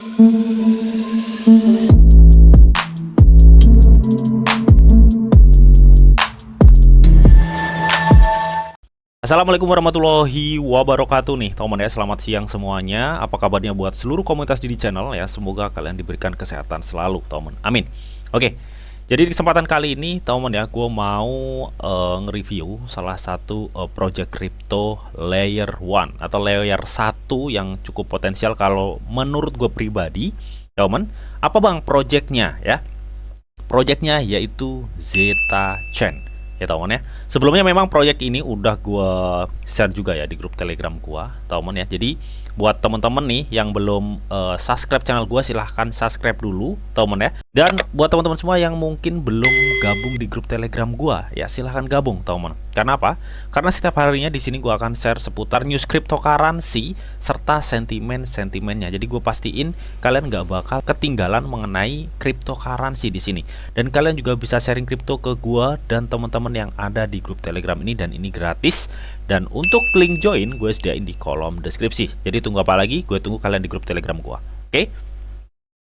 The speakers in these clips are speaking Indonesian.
Assalamualaikum warahmatullahi wabarakatuh nih teman ya, selamat siang semuanya. Apa kabarnya buat seluruh komunitas di channel ya, semoga kalian diberikan kesehatan selalu teman, amin. Oke, jadi di kesempatan kali ini teman ya, gue mau nge-review salah satu project crypto layer 1 atau layer 1 yang cukup potensial kalau menurut gue pribadi teman. Apa bang projectnya ya? Projectnya yaitu Zeta Chain ya teman ya. Sebelumnya memang proyek ini udah gua share juga ya di grup Telegram gua teman ya. Jadi buat teman-teman nih yang belum subscribe channel gua, silahkan subscribe dulu teman ya. Dan buat teman-teman semua yang mungkin belum gabung di grup Telegram gua ya, silahkan gabung teman. Karena apa? Karena setiap harinya di sini gua akan share seputar news cryptocurrency serta sentimen-sentimennya. Jadi gue pastiin kalian nggak bakal ketinggalan mengenai cryptocurrency di sini. Dan kalian juga bisa sharing kripto ke gua dan teman-teman yang ada di grup Telegram ini, dan ini gratis. Dan untuk link join gue sediain di kolom deskripsi. Jadi tunggu apa lagi? Gue tunggu kalian di grup Telegram gue. Oke?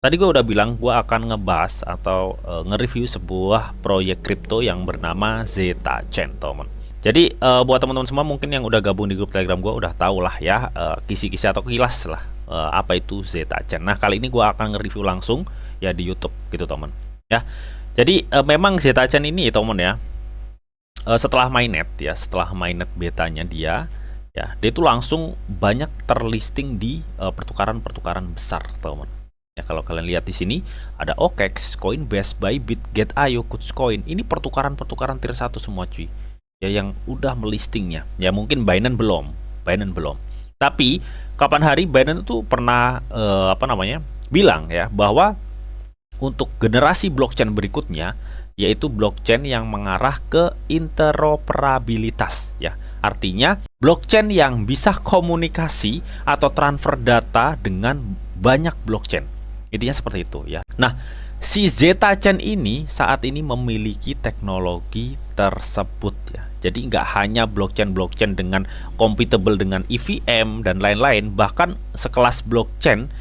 Tadi gue udah bilang gue akan ngebahas atau nge-review sebuah proyek kripto yang bernama Zeta Chain, teman. Jadi buat teman-teman semua mungkin yang udah gabung di grup Telegram gue udah tau lah ya, kisi-kisi atau kilas lah apa itu Zeta Chain. Nah kali ini gue akan nge-review langsung ya di YouTube gitu teman. Ya, jadi memang Zeta Chain ini teman ya, setelah mainnet ya, setelah mainnet betanya dia itu langsung banyak terlisting di pertukaran-pertukaran besar teman. Ya kalau kalian lihat di sini ada OKX, Coinbase, Bybit, Get.io, Kucoin. Ini pertukaran-pertukaran tier 1 semua cuy. Ya yang udah melistingnya. Ya mungkin Binance belum, Tapi kapan hari Binance itu pernah bilang ya bahwa untuk generasi blockchain berikutnya, yaitu blockchain yang mengarah ke interoperabilitas ya. Artinya blockchain yang bisa komunikasi atau transfer data dengan banyak blockchain. Intinya seperti itu ya. Nah, si Zeta Chain ini saat ini memiliki teknologi tersebut ya. Jadi nggak hanya blockchain dengan compatible dengan EVM dan lain-lain, bahkan sekelas blockchain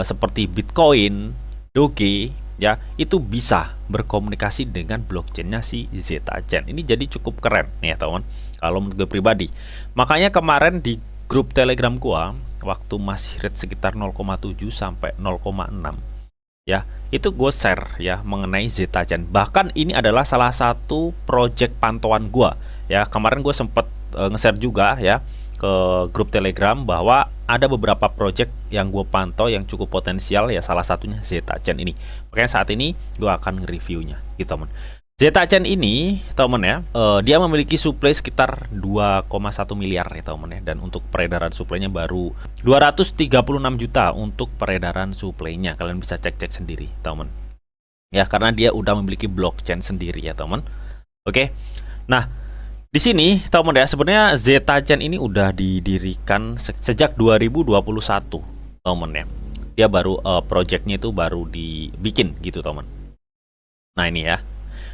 seperti Bitcoin, Doge ya, itu bisa berkomunikasi dengan blockchainnya si Zeta Chain. Ini jadi cukup keren nih ya teman, kalau menurut gue pribadi. Makanya kemarin di grup Telegram gua waktu masih rate sekitar 0,7 sampai 0,6 ya, itu gue share ya mengenai Zeta Chain. Bahkan ini adalah salah satu project pantauan gua ya. Kemarin gue sempet nge-share juga ya ke grup Telegram bahwa ada beberapa project yang gue pantau yang cukup potensial ya, salah satunya Zeta Chain ini. Makanya saat ini gue akan nge-reviewnya gitu teman. Zeta Chain ini teman ya, dia memiliki supply sekitar 2,1 miliar ya teman ya. Dan untuk peredaran supply-nya baru 236 juta untuk peredaran supply-nya. Kalian bisa cek-cek sendiri teman ya, karena dia udah memiliki blockchain sendiri ya teman. Oke. Nah, di sini teman ya, sebenarnya Zeta Chain ini udah didirikan sejak 2021 teman ya. Dia baru projectnya itu baru dibikin gitu teman. Nah ini ya,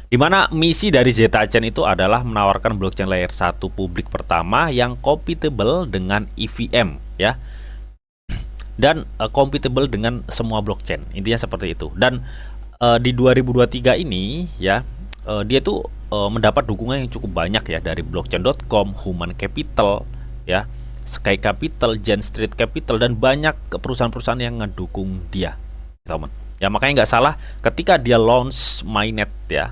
dimana misi dari Zeta Chain itu adalah menawarkan blockchain layer 1 publik pertama yang compatible dengan EVM ya, dan compatible dengan semua blockchain. Intinya seperti itu. Dan di 2023 ini ya, dia tuh mendapat dukungan yang cukup banyak ya dari blockchain.com, Human Capital ya, Sky Capital, Jane Street Capital, dan banyak perusahaan-perusahaan yang ngedukung dia teman ya. Makanya nggak salah ketika dia launch mainnet ya,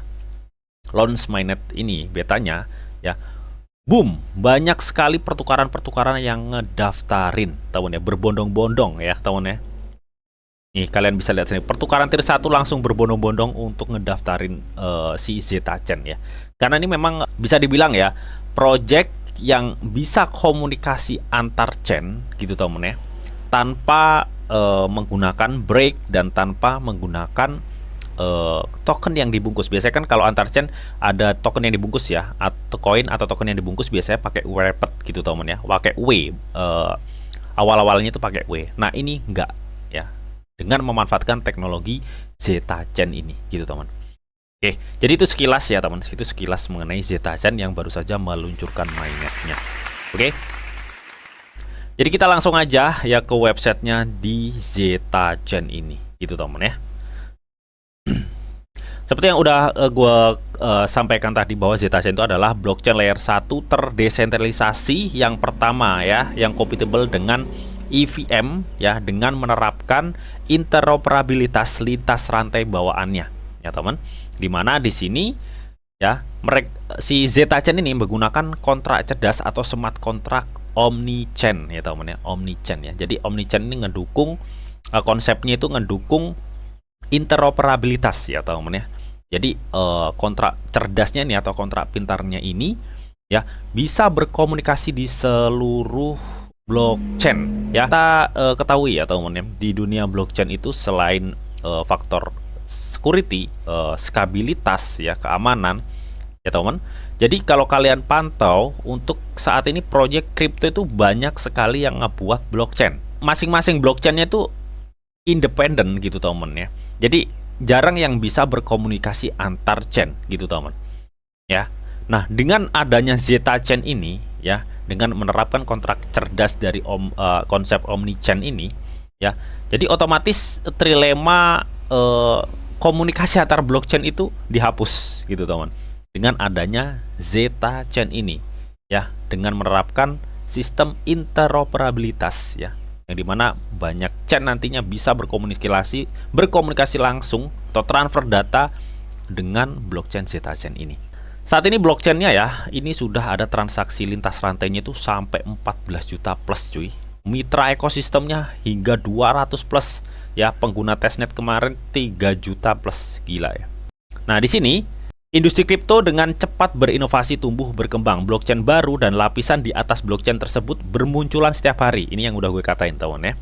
ini betanya ya, boom, banyak sekali pertukaran-pertukaran yang ngedaftarin teman ya, berbondong-bondong ya teman ya. Nih kalian bisa lihat sini, pertukaran tier 1 langsung berbondong-bondong untuk ngedaftarin si Zeta Chain ya. Karena ini memang bisa dibilang ya project yang bisa komunikasi antar chain gitu teman ya, tanpa menggunakan break dan tanpa menggunakan token yang dibungkus. Biasanya kan kalau antar chain ada token yang dibungkus ya, atau koin atau token yang dibungkus biasanya pakai wrapped gitu teman ya, pakai W, awal-awalnya itu pakai W. Nah ini enggak ya, dengan memanfaatkan teknologi Zeta Chain ini gitu teman. Oke, jadi itu sekilas ya teman, itu sekilas mengenai Zeta Chain yang baru saja meluncurkan mainnetnya. Oke. Jadi kita langsung aja ya ke websitenya di ZetaChain ini, gitu teman ya. Seperti yang udah gue sampaikan tadi bahwa ZetaChain itu adalah blockchain layer 1 terdesentralisasi yang pertama ya, yang compatible dengan EVM ya, dengan menerapkan interoperabilitas lintas rantai bawaannya ya teman. Dimana di sini ya, si ZetaChain ini menggunakan kontrak cerdas atau smart contract omnichain ya teman ya, omnichain ya. Jadi omnichain ini ngedukung konsepnya itu ngedukung interoperabilitas ya teman ya. Jadi kontrak cerdasnya ini atau kontrak pintarnya ini ya bisa berkomunikasi di seluruh blockchain ya. Kita ketahui ya teman ya, di dunia blockchain itu selain faktor security, stabilitas ya, keamanan ya teman. Jadi kalau kalian pantau untuk saat ini project crypto itu banyak sekali yang ngebuat blockchain. Masing-masing blockchainnya itu independen gitu teman ya. Jadi jarang yang bisa berkomunikasi antar chain gitu teman ya. Nah dengan adanya ZetaChain ini ya, dengan menerapkan kontrak cerdas dari konsep omnichain ini ya, jadi otomatis trilema komunikasi antar blockchain itu dihapus gitu teman, dengan adanya ZetaChain ini ya, dengan menerapkan sistem interoperabilitas ya, yang dimana banyak chain nantinya bisa berkomunikasi langsung atau transfer data dengan blockchain ZetaChain ini. Saat ini blockchainnya ya, ini sudah ada transaksi lintas rantainya itu sampai 14 juta plus cuy. Mitra ekosistemnya hingga 200 plus ya, pengguna testnet kemarin 3 juta plus, gila ya. Nah, di sini industri kripto dengan cepat berinovasi, tumbuh, berkembang. Blockchain baru dan lapisan di atas blockchain tersebut bermunculan setiap hari. Ini yang udah gue katain teman ya.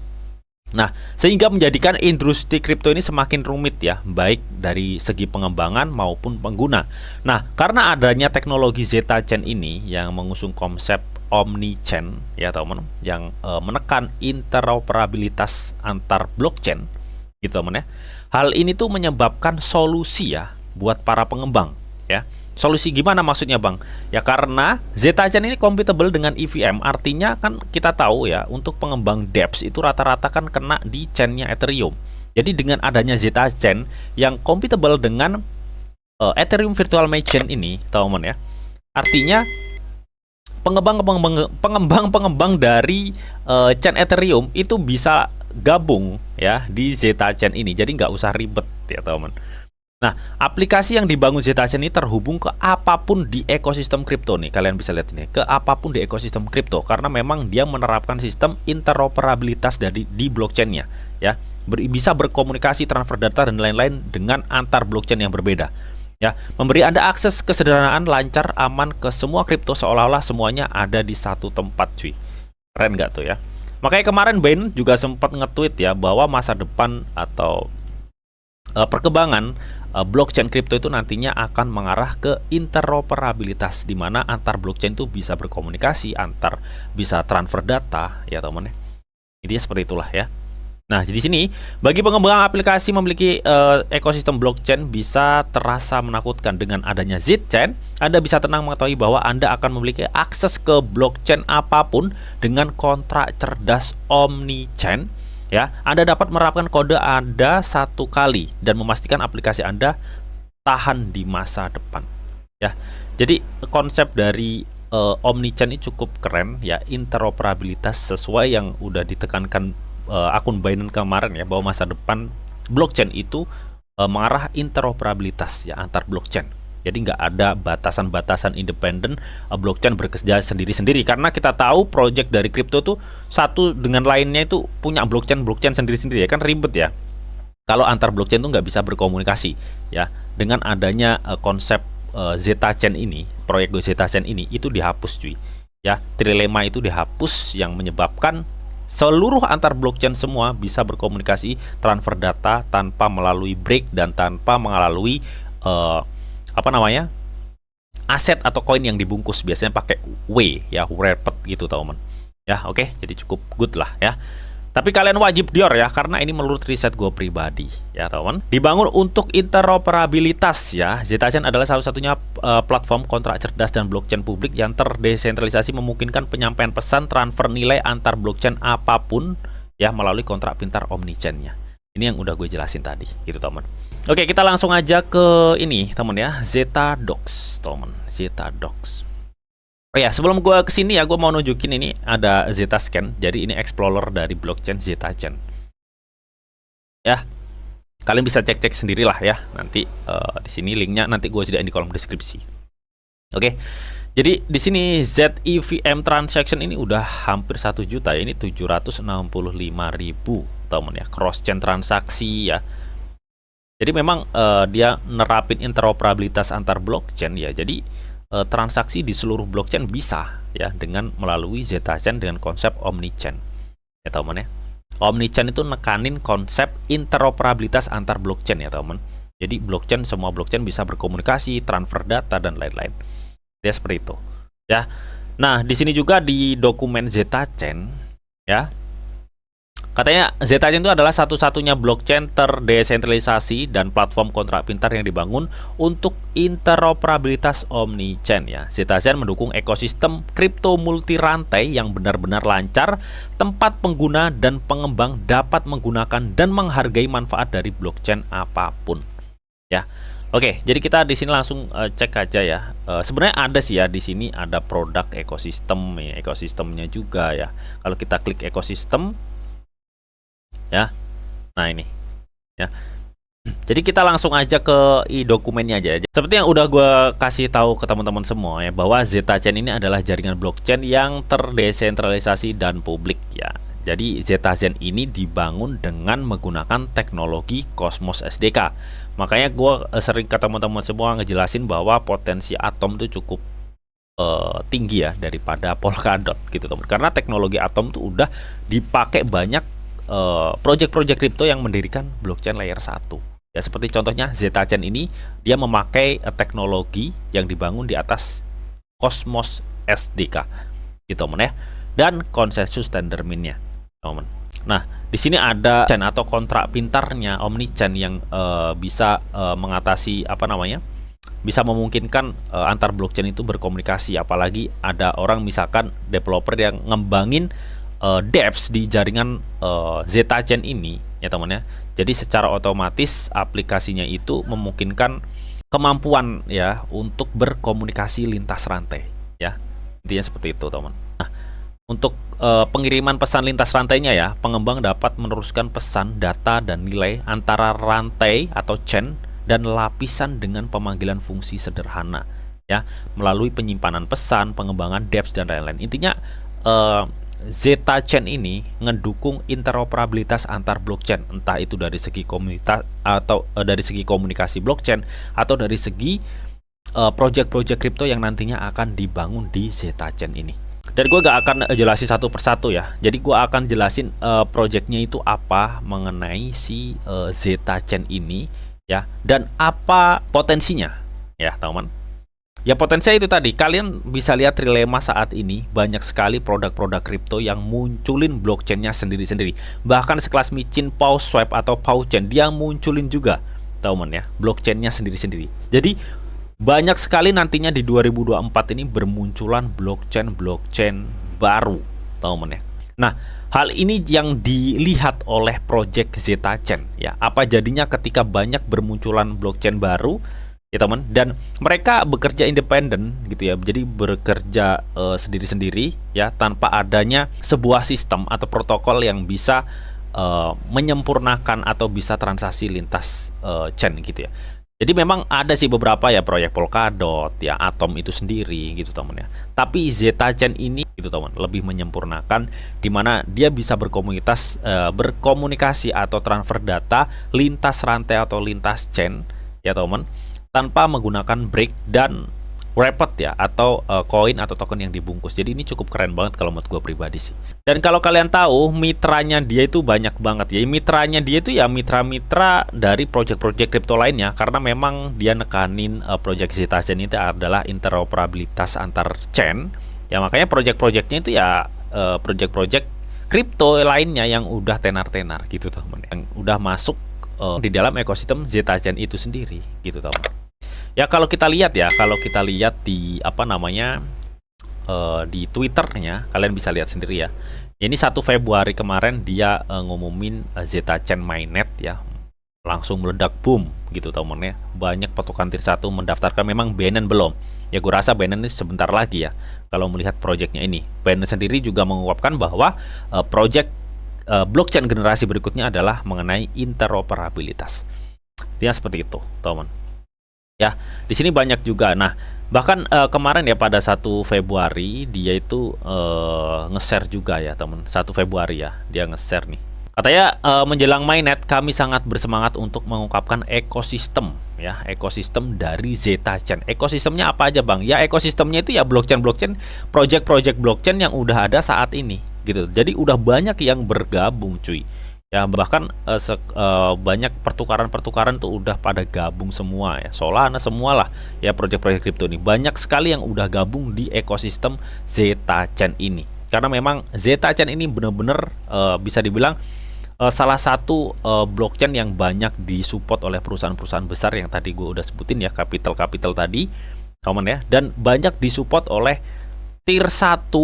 Nah, sehingga menjadikan industri kripto ini semakin rumit ya, baik dari segi pengembangan maupun pengguna. Nah, karena adanya teknologi ZetaChain ini yang mengusung konsep omnichain ya teman, yang menekan interoperabilitas antar blockchain gitu teman ya. Hal ini tuh menyebabkan solusi ya buat para pengembang ya. Solusi gimana maksudnya bang? Ya karena ZetaChain ini compatible dengan EVM, artinya kan kita tahu ya, untuk pengembang dApps itu rata-rata kan kena di chainnya Ethereum. Jadi dengan adanya ZetaChain yang compatible dengan Ethereum Virtual Machine ini teman ya, artinya pengembang dari chain Ethereum itu bisa gabung ya di ZetaChain ini, jadi nggak usah ribet ya teman. Nah, aplikasi yang dibangun ZetaChain ini terhubung ke apapun di ekosistem kripto nih. Kalian bisa lihat ini, ke apapun di ekosistem kripto, karena memang dia menerapkan sistem interoperabilitas di blockchainnya ya. Bisa berkomunikasi, transfer data dan lain-lain dengan antar blockchain yang berbeda. Ya, memberi Anda akses kesederhanaan, lancar, aman ke semua kripto, seolah-olah semuanya ada di satu tempat, cuy. Keren nggak tuh ya? Makanya kemarin Bain juga sempat nge-tweet ya, bahwa masa depan atau perkembangan blockchain kripto itu nantinya akan mengarah ke interoperabilitas, di mana antar blockchain itu bisa berkomunikasi, bisa transfer data ya teman ya. Intinya seperti itulah ya. Nah, di sini bagi pengembang aplikasi memiliki ekosistem blockchain bisa terasa menakutkan. Dengan adanya ZetaChain, Anda bisa tenang mengetahui bahwa Anda akan memiliki akses ke blockchain apapun dengan kontrak cerdas omnichain. Ya, Anda dapat menerapkan kode Anda satu kali dan memastikan aplikasi Anda tahan di masa depan. Ya, jadi konsep dari omnichain ini cukup keren ya, interoperabilitas sesuai yang udah ditekankan akun Binance kemarin ya, bahwa masa depan blockchain itu mengarah interoperabilitas ya antar blockchain. Jadi nggak ada batasan-batasan independen blockchain bekerja sendiri-sendiri, karena kita tahu project dari kripto tuh satu dengan lainnya itu punya blockchain sendiri-sendiri ya, kan ribet ya kalau antar blockchain tuh nggak bisa berkomunikasi ya. Dengan adanya konsep ZetaChain ini, proyek ZetaChain ini itu dihapus cuy ya, trilema itu dihapus, yang menyebabkan seluruh antar blockchain semua bisa berkomunikasi, transfer data tanpa melalui break dan tanpa melalui aset atau koin yang dibungkus, biasanya pakai W ya, wrapped gitu teman ya. Oke, jadi cukup good lah ya. Tapi kalian wajib dior ya, karena ini menurut riset gue pribadi ya teman. Dibangun untuk interoperabilitas ya. Zetachain adalah salah satunya platform kontrak cerdas dan blockchain publik yang terdesentralisasi, memungkinkan penyampaian pesan transfer nilai antar blockchain apapun ya melalui kontrak pintar omnichain-nya. Ini yang udah gue jelasin tadi gitu teman. Oke, kita langsung aja ke ini teman ya, Zetadox teman, Zetadox. Oh ya, sebelum gue kesini ya, gue mau nunjukin ini ada Zetascan. Jadi ini explorer dari blockchain Zetachain. Ya, kalian bisa cek-cek sendirilah ya. Nanti di sini linknya nanti gue sediain di kolom deskripsi. Oke, jadi di sini ZEVM transaction ini udah hampir 1 juta ya. Ini 765.000 teman ya, cross chain transaksi ya. Jadi memang dia nerapin interoperabilitas antar blockchain ya. Jadi transaksi di seluruh blockchain bisa ya dengan melalui Zetachain dengan konsep omnichain ya teman ya. Omnichain itu nekanin konsep interoperabilitas antar blockchain ya teman. Jadi blockchain, semua blockchain bisa berkomunikasi, transfer data dan lain-lain ya, seperti itu ya. Nah di sini juga di dokumen Zetachain ya, katanya Zetachain itu adalah satu-satunya blockchain terdesentralisasi dan platform kontrak pintar yang dibangun untuk interoperabilitas omnichain ya. Zetachain mendukung ekosistem kripto multi rantai yang benar-benar lancar, tempat pengguna dan pengembang dapat menggunakan dan menghargai manfaat dari blockchain apapun ya. Oke, jadi kita di sini langsung cek aja ya. Sebenarnya ada sih ya di sini, ada produk ekosistem ya, ekosistemnya juga ya. Kalau kita klik ekosistem ya, nah ini ya, jadi kita langsung aja ke dokumennya aja. Seperti yang udah gue kasih tahu ke teman-teman semua ya, bahwa Zetachain ini adalah jaringan blockchain yang terdesentralisasi dan publik ya. Jadi Zetachain ini dibangun dengan menggunakan teknologi Cosmos SDK. Makanya gue sering ke teman-teman semua ngejelasin bahwa potensi Atom itu cukup tinggi ya daripada Polkadot gitu teman. Karena teknologi Atom itu udah dipakai banyak project-project kripto yang mendirikan blockchain layer 1 ya. Seperti contohnya Zetachain ini, dia memakai teknologi yang dibangun di atas Cosmos SDK gitu teman ya, dan konsensus tendermint-nya teman. Nah di sini ada chain atau kontrak pintarnya omnichain yang bisa mengatasi apa namanya, bisa memungkinkan antar blockchain itu berkomunikasi. Apalagi ada orang misalkan developer yang ngembangin dApps di jaringan Zetachain ini ya teman ya. Jadi secara otomatis aplikasinya itu memungkinkan kemampuan ya untuk berkomunikasi lintas rantai ya. Intinya seperti itu teman. Nah, untuk pengiriman pesan lintas rantainya ya, pengembang dapat meneruskan pesan, data dan nilai antara rantai atau chain dan lapisan dengan pemanggilan fungsi sederhana ya, melalui penyimpanan pesan, pengembangan dApps dan lain-lain. Intinya Zetachain ini ngedukung interoperabilitas antar blockchain, entah itu dari segi komunitas atau dari segi komunikasi blockchain, atau dari segi project-project kripto yang nantinya akan dibangun di Zetachain ini. Dan gue gak akan jelasin satu persatu ya. Jadi gue akan jelasin projectnya itu apa mengenai si Zetachain ini ya, dan apa potensinya ya teman. Ya potensinya itu tadi, kalian bisa lihat Trilema saat ini banyak sekali produk-produk kripto yang munculin blockchainnya sendiri-sendiri. Bahkan sekelas Michin, PawSwap atau PawChain, dia munculin juga teman ya, blockchainnya sendiri-sendiri. Jadi banyak sekali nantinya di 2024 ini bermunculan blockchain baru teman ya. Nah hal ini yang dilihat oleh project Zetachain ya, apa jadinya ketika banyak bermunculan blockchain baru ya teman, dan mereka bekerja independen gitu ya. Jadi bekerja sendiri-sendiri ya, tanpa adanya sebuah sistem atau protokol yang bisa menyempurnakan atau bisa transaksi lintas chain gitu ya. Jadi memang ada sih beberapa ya proyek Polkadot ya, Atom itu sendiri gitu teman ya. Tapi Zetachain ini gitu teman, lebih menyempurnakan, dimana dia bisa berkomunikasi atau transfer data lintas rantai atau lintas chain ya teman, tanpa menggunakan break dan wrapped ya, atau koin atau token yang dibungkus. Jadi ini cukup keren banget kalau menurut gue pribadi sih. Dan kalau kalian tahu, mitranya dia itu banyak banget ya. Mitranya dia itu ya mitra-mitra dari project-project kripto lainnya, karena memang dia nekanin project Zetachain itu adalah interoperabilitas antar chain ya. Makanya project-projectnya itu ya project-project kripto lainnya yang udah tenar-tenar gitu teman, yang udah masuk di dalam ekosistem Zeta Chain itu sendiri gitu teman. Ya kalau kita lihat ya, kalau kita lihat di apa namanya di Twitternya, kalian bisa lihat sendiri ya. Ini 1 Februari kemarin dia ngumumin Zeta Chain mainnet ya, langsung meledak boom gitu teman ya. Banyak patokan tier 1 mendaftarkan, memang Binance belum. Ya gue rasa Binance ini sebentar lagi ya kalau melihat proyeknya ini. Binance sendiri juga mengungkapkan bahwa project blockchain generasi berikutnya adalah mengenai interoperabilitas. Dia seperti itu, teman. Ya, di sini banyak juga. Nah, bahkan kemarin ya pada 1 Februari dia itu nge-share juga ya, teman. 1 Februari ya, dia nge-share nih. Katanya menjelang mainnet kami sangat bersemangat untuk mengungkapkan ekosistem ya, ekosistem dari Zeta Chain. Ekosistemnya apa aja, Bang? Ya, ekosistemnya itu ya blockchain, project-project blockchain yang udah ada saat ini gitu. Jadi udah banyak yang bergabung, cuy. Ya, bahkan banyak pertukaran-pertukaran tuh udah pada gabung semua ya. Solana semualah ya, project-project kripto ini. Banyak sekali yang udah gabung di ekosistem Zeta Chain ini. Karena memang Zeta Chain ini benar-benar bisa dibilang salah satu blockchain yang banyak disupport oleh perusahaan-perusahaan besar yang tadi gue udah sebutin ya, capital tadi, teman ya, dan banyak disupport oleh tier 1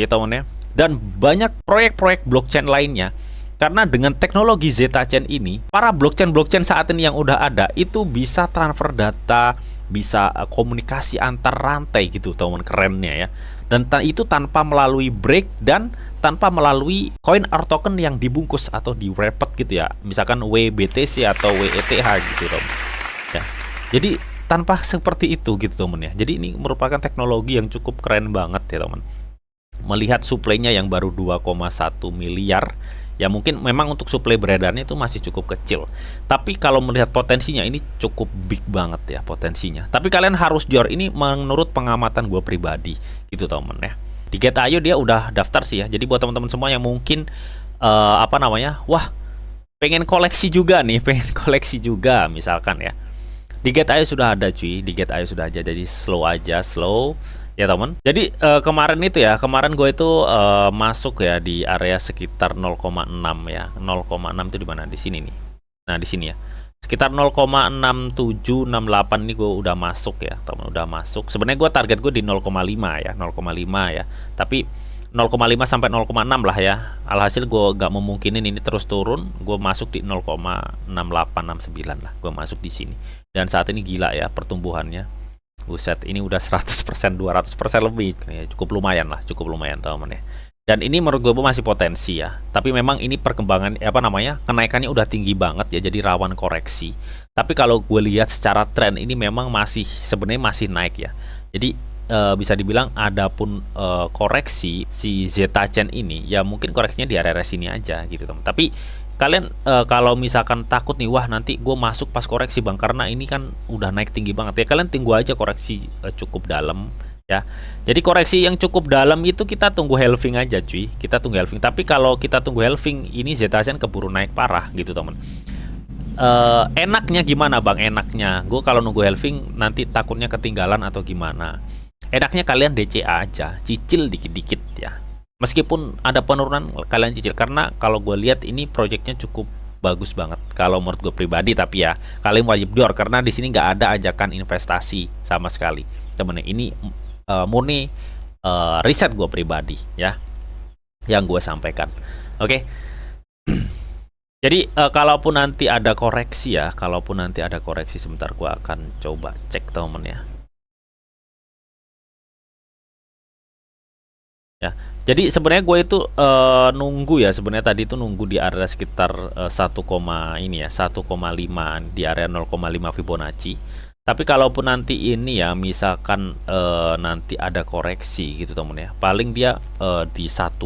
ya, teman ya, dan banyak proyek-proyek blockchain lainnya. Karena dengan teknologi Zeta Chain ini, para blockchain saat ini yang udah ada itu bisa transfer data, bisa komunikasi antar rantai gitu, teman, kerennya ya. Dan itu tanpa melalui break dan tanpa melalui coin or token yang dibungkus atau di wrapped gitu ya, misalkan WBTC atau WETH gitu, teman. Ya. Jadi tanpa seperti itu gitu, teman ya. Jadi ini merupakan teknologi yang cukup keren banget ya, teman. Melihat suplainya yang baru 2,1 miliar. Ya mungkin memang untuk suplai beredarnya itu masih cukup kecil. Tapi kalau melihat potensinya ini cukup big banget ya potensinya. Tapi kalian harus jor, ini menurut pengamatan gue pribadi gitu, temen ya. Di Get.io dia udah daftar sih ya. Jadi buat teman-teman semua yang mungkin apa namanya, wah pengen koleksi juga nih, pengen koleksi juga misalkan ya. Di Get.io sudah ada, cuy. Di Get.io sudah ada. Jadi slow aja, slow. Ya teman, jadi kemarin itu ya, kemarin gue itu masuk ya di area sekitar 0,6 ya, 0,6 itu di mana? Di sini nih. Nah di sini ya, sekitar 0,6768 ini gue udah masuk ya, teman, udah masuk. Sebenarnya gue target gue di 0,5 ya, 0,5 ya. Tapi 0,5 sampai 0,6 lah ya. Alhasil gue gak memungkinin ini terus turun, gue masuk di 0,6869 lah, gue masuk di sini. Dan saat ini gila ya pertumbuhannya. Buset, ini udah 100%, 200% lebih ya, cukup lumayan lah, cukup lumayan, teman ya. Dan ini menurut gue masih potensi ya. Tapi memang ini perkembangan apa namanya, kenaikannya udah tinggi banget ya, jadi rawan koreksi. Tapi kalau gue lihat secara tren ini memang masih sebenarnya masih naik ya. Jadi bisa dibilang adapun koreksi si Zeta Chain ini ya mungkin koreksinya di area sini aja gitu, teman. Tapi kalian kalau misalkan takut nih, wah nanti gue masuk pas koreksi, Bang, karena ini kan udah naik tinggi banget ya, kalian tunggu aja koreksi cukup dalam ya. Jadi koreksi yang cukup dalam itu kita tunggu halving aja, cuy, kita tunggu halving. Tapi kalau kita tunggu halving ini Zeta Chain keburu naik parah gitu, teman. Enaknya gimana, Bang? Enaknya gue kalau nunggu halving nanti takutnya ketinggalan atau gimana. Enaknya kalian DCA aja, cicil dikit-dikit ya. Meskipun ada penurunan, kalian cicil, karena kalau gue lihat ini proyeknya cukup bagus banget kalau menurut gue pribadi. Tapi ya kalian wajib dor, karena di sini nggak ada ajakan investasi sama sekali, temen. Ini murni riset gue pribadi ya yang gue sampaikan. Oke. Jadi kalaupun nanti ada koreksi ya, kalaupun nanti ada koreksi, sebentar gue akan coba cek, temen ya. Ya, jadi sebenarnya gue itu nunggu ya, sebenarnya tadi itu nunggu di area sekitar 1, ini ya 1,5 di area 0,5 Fibonacci. Tapi kalaupun nanti ini ya misalkan nanti ada koreksi gitu, temen ya, paling dia di 1,7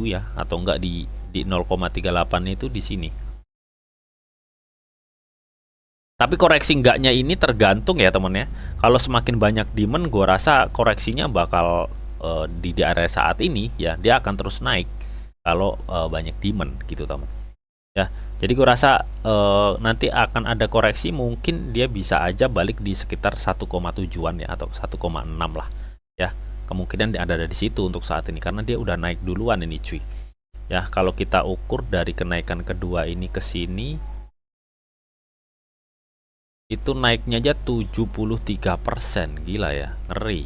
ya, atau enggak di 0,38 itu di sini. Tapi koreksi enggaknya ini tergantung ya, temen ya. Kalau semakin banyak demand, gue rasa koreksinya bakal di area saat ini ya dia akan terus naik kalau banyak demand gitu, teman ya. Jadi gue rasa nanti akan ada koreksi, mungkin dia bisa aja balik di sekitar 1,7an ya, atau 1,6 lah ya. Kemungkinan ada di situ untuk saat ini karena dia udah naik duluan ini, cuy. Ya, kalau kita ukur dari kenaikan kedua ini ke sini, itu naiknya aja 73%. Gila ya, ngeri.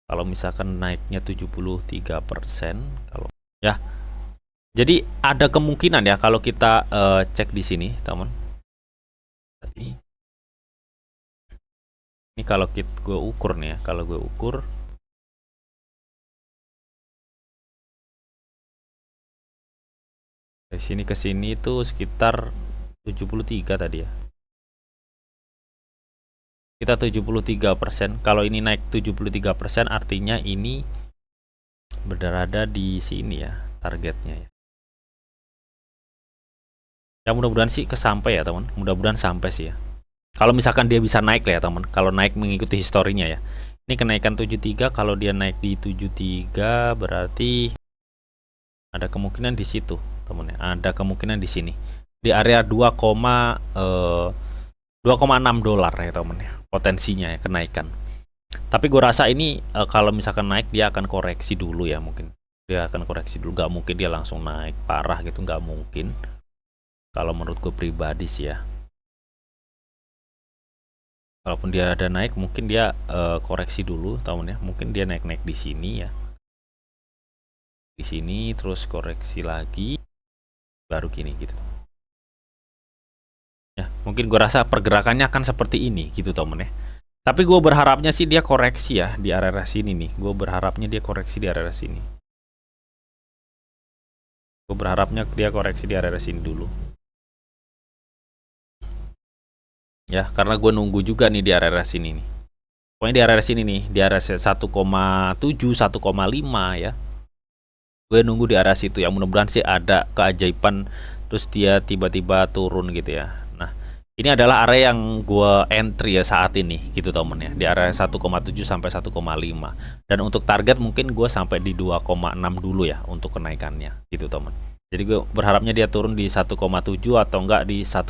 Kalau misalkan naiknya 73%, kalau ya. Jadi ada kemungkinan ya kalau kita cek di sini, teman. Ini kalau gue ukur nih ya, kalau gue ukur dari sini ke sini itu sekitar 73 tadi ya. Kita 73%. Kalau ini naik 73%, artinya ini berada di sini ya targetnya ya. Ya mudah-mudahan sih kesampai ya teman. Mudah-mudahan sampai sih ya. Kalau misalkan dia bisa naik lah ya teman. Kalau naik mengikuti historinya ya. Ini kenaikan 73, kalau dia naik di 73 berarti ada kemungkinan di situ teman ya. Ada kemungkinan di sini. Di area 2,6 dolar ya teman ya. Potensinya ya kenaikan. Tapi gue rasa ini kalau misalkan naik dia akan koreksi dulu ya mungkin. Dia akan koreksi dulu, nggak mungkin dia langsung naik parah gitu, nggak mungkin. Kalau menurut gue pribadi sih ya. Kalaupun dia ada naik, mungkin dia koreksi dulu, tahun ya. Mungkin dia naik-naik di sini ya. Di sini terus koreksi lagi, baru gini gitu. Ya, mungkin gue rasa pergerakannya akan seperti ini gitu temen ya. Tapi gue berharapnya sih dia koreksi ya di area sini nih. Gue berharapnya dia koreksi di area sini. Gue berharapnya dia koreksi di area sini dulu. Ya, karena gue nunggu juga nih di area sini nih. Pokoknya di area sini nih, di area 1,7, 1,5 ya. Gue nunggu di area situ ya. Mudah-mudahan sih ada keajaiban terus dia tiba-tiba turun gitu ya. Nah, ini adalah area yang gue entry ya saat ini gitu temen ya. Di area 1,7 sampai 1,5. Dan untuk target mungkin gue sampai di 2,6 dulu ya untuk kenaikannya gitu temen. Jadi gue berharapnya dia turun di 1,7 atau enggak di 1,5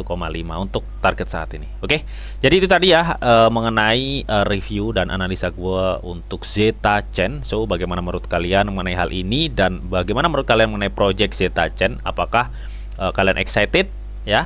untuk target saat ini. Oke, jadi itu tadi ya mengenai review dan analisa gue untuk Zeta Chain. So, bagaimana menurut kalian mengenai hal ini dan bagaimana menurut kalian mengenai project Zeta Chain? Apakah kalian excited ya?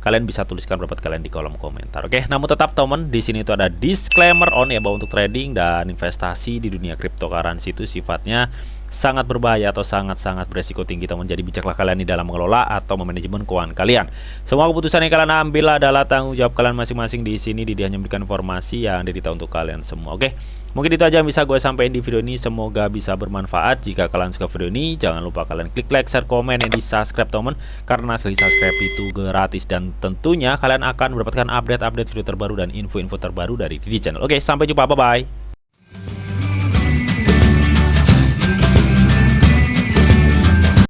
Kalian bisa tuliskan pendapat kalian di kolom komentar. Oke, namun tetap teman, di sini itu ada disclaimer on ya bahwa untuk trading dan investasi di dunia cryptocurrency itu sifatnya sangat berbahaya atau sangat-sangat beresiko tinggi teman. Jadi bijaklah kalian di dalam mengelola atau memanajemen keuangan kalian. Semua keputusan yang kalian ambil adalah tanggung jawab kalian masing-masing. Di sini Didi hanya memberikan informasi yang didita untuk kalian semua. Oke, mungkin itu aja yang bisa gue sampaikan di video ini. Semoga bisa bermanfaat. Jika kalian suka video ini, jangan lupa kalian klik like, share, komen, dan di subscribe teman. Karena sekali subscribe itu gratis dan tentunya kalian akan mendapatkan update-update video terbaru dan info-info terbaru dari Didi Channel. Oke, sampai jumpa, bye-bye.